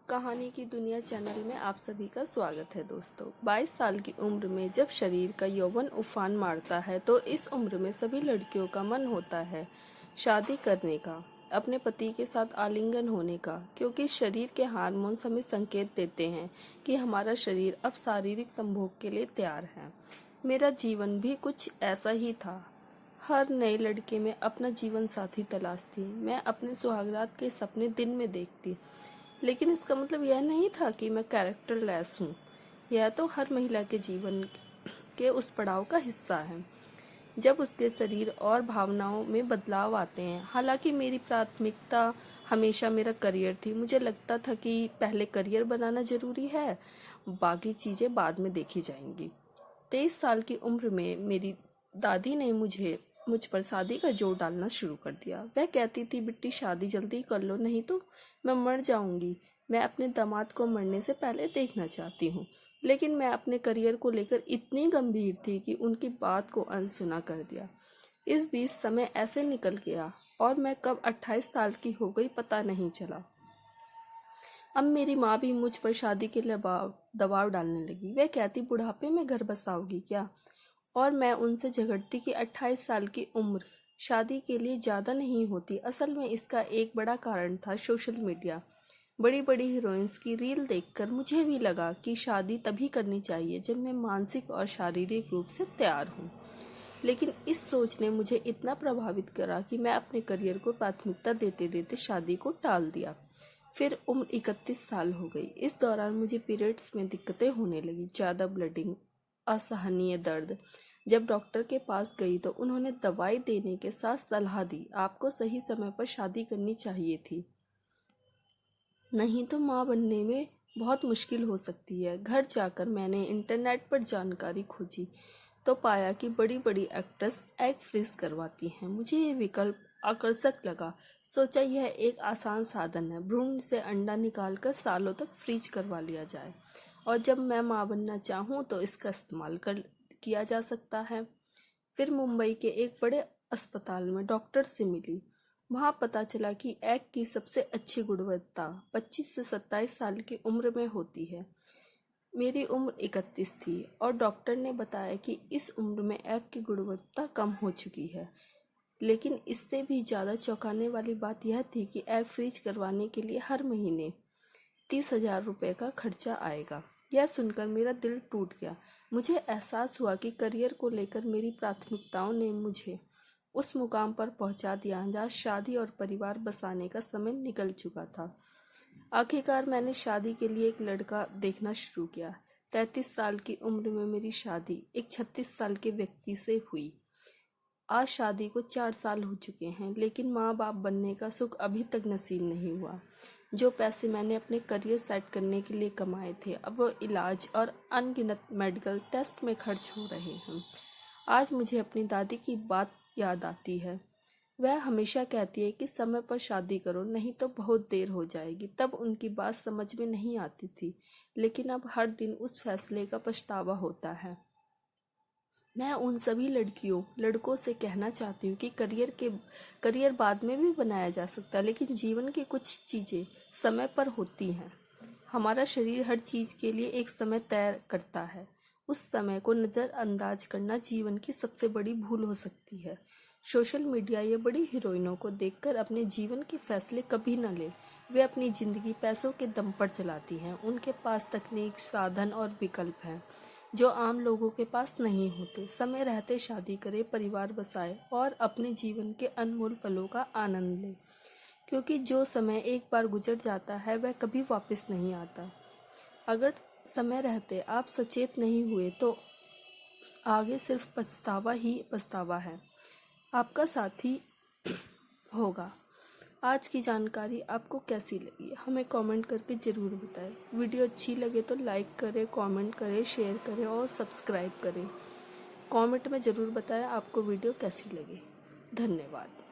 कहानी की दुनिया चैनल में आप सभी का स्वागत है दोस्तों। 22 साल की उम्र में जब शरीर का यौवन उफान मारता है तो इस उम्र में सभी लड़कियों का मन होता है शादी करने का, अपने पति के साथ आलिंगन होने का, क्योंकि शरीर के हार्मोन्स हमें संकेत देते हैं कि हमारा शरीर अब शारीरिक संभोग के लिए तैयार है। मेरा जीवन भी कुछ ऐसा ही था। हर नए लड़के में अपना जीवन साथी तलाशती। मैं अपने सुहागरात के सपने दिन में देखती, लेकिन इसका मतलब यह नहीं था कि मैं कैरेक्टरलेस हूँ। यह तो हर महिला के जीवन के उस पड़ाव का हिस्सा है जब उसके शरीर और भावनाओं में बदलाव आते हैं। हालांकि मेरी प्राथमिकता हमेशा मेरा करियर थी। मुझे लगता था कि पहले करियर बनाना जरूरी है, बाकी चीज़ें बाद में देखी जाएंगी। 23 साल की उम्र में मेरी दादी ने मुझ पर शादी का जोर डालना शुरू कर दिया। वह कहती थी, बिट्टी शादी जल्दी कर लो, नहीं तो मैं मर जाऊंगी। मैं अपने दामाद को मरने से पहले देखना चाहती हूँ। लेकिन मैं अपने करियर को लेकर इतनी गंभीर थी कि उनकी बात को अनसुना कर दिया। इस बीच समय ऐसे निकल गया और मैं कब 28 साल की हो गई पता नहीं चला। अब मेरी माँ भी मुझ पर शादी के लिए दबाव डालने लगी। वह कहती, बुढ़ापे में घर बसाओगी क्या? और मैं उनसे झगड़ती कि 28 साल की उम्र शादी के लिए ज़्यादा नहीं होती। असल में इसका एक बड़ा कारण था सोशल मीडिया। बड़ी बड़ी हीरोइंस की रील देखकर मुझे भी लगा कि शादी तभी करनी चाहिए जब मैं मानसिक और शारीरिक रूप से तैयार हूँ। लेकिन इस सोच ने मुझे इतना प्रभावित करा कि मैं अपने करियर को प्राथमिकता देते देते शादी को टाल दिया। फिर उम्र 31 साल हो गई। इस दौरान मुझे पीरियड्स में दिक्कतें होने लगी, ज़्यादा ब्लीडिंग, असहनीय दर्द। जब डॉक्टर के पास गई तो उन्होंने दवाई देने के साथ सलाह दी, आपको सही समय पर शादी करनी चाहिए थी, नहीं तो माँ बनने में बहुत मुश्किल हो सकती है। घर जाकर मैंने इंटरनेट पर जानकारी खोजी तो पाया कि बड़ी बड़ी एक्ट्रेस एग फ्रीज करवाती हैं। मुझे ये विकल्प आकर्षक लगा। सोचा यह एक आसान साधन है, भ्रूण से अंडा निकालकर सालों तक फ्रीज करवा लिया जाए और जब मैं माँ बनना चाहूँ तो इसका इस्तेमाल किया जा सकता है। फिर मुंबई के एक बड़े अस्पताल में डॉक्टर से मिली। वहाँ पता चला कि एग की सबसे अच्छी गुणवत्ता 25 से 27 साल की उम्र में होती है। मेरी उम्र 31 थी और डॉक्टर ने बताया कि इस उम्र में एग की गुणवत्ता कम हो चुकी है। लेकिन इससे भी ज़्यादा चौंकाने वाली बात यह थी कि एग फ्रीज करवाने के लिए हर महीने 30,000 रुपये का खर्चा आएगा। यह सुनकर मेरा दिल टूट गया। मुझे एहसास हुआ कि करियर को लेकर मेरी प्राथमिकताओं ने मुझे उस मुकाम पर पहुंचा दिया जहां शादी और परिवार बसाने का समय निकल चुका था। आखिरकार मैंने शादी के लिए एक लड़का देखना शुरू किया। 33 साल की उम्र में मेरी शादी एक 36 साल के व्यक्ति से हुई। आज शादी को 4 साल हो चुके हैं, लेकिन माँ बाप बनने का सुख अभी तक नसीब नहीं हुआ। जो पैसे मैंने अपने करियर सेट करने के लिए कमाए थे, अब वो इलाज और अनगिनत मेडिकल टेस्ट में खर्च हो रहे हैं। आज मुझे अपनी दादी की बात याद आती है। वह हमेशा कहती है कि समय पर शादी करो, नहीं तो बहुत देर हो जाएगी। तब उनकी बात समझ में नहीं आती थी, लेकिन अब हर दिन उस फैसले का पछतावा होता है। मैं उन सभी लड़कों से कहना चाहती हूँ कि करियर बाद में भी बनाया जा सकता है, लेकिन जीवन की कुछ चीज़ें समय पर होती हैं। हमारा शरीर हर चीज़ के लिए एक समय तय करता है। उस समय को नज़रअंदाज करना जीवन की सबसे बड़ी भूल हो सकती है। सोशल मीडिया ये बड़ी हीरोइनों को देखकर अपने जीवन के फैसले कभी न ले। वे अपनी ज़िंदगी पैसों के दम पर चलाती हैं। उनके पास तकनीक, साधन और विकल्प हैं जो आम लोगों के पास नहीं होते। समय रहते शादी करे, परिवार बसाए और अपने जीवन के अनमोल पलों का आनंद ले, क्योंकि जो समय एक बार गुजर जाता है वह कभी वापस नहीं आता। अगर समय रहते आप सचेत नहीं हुए तो आगे सिर्फ पछतावा ही पछतावा है आपका साथी होगा। आज की जानकारी आपको कैसी लगी हमें कमेंट करके ज़रूर बताएं। वीडियो अच्छी लगे तो लाइक करें, कमेंट करें, शेयर करें और सब्सक्राइब करें। कमेंट में ज़रूर बताएं आपको वीडियो कैसी लगी। धन्यवाद।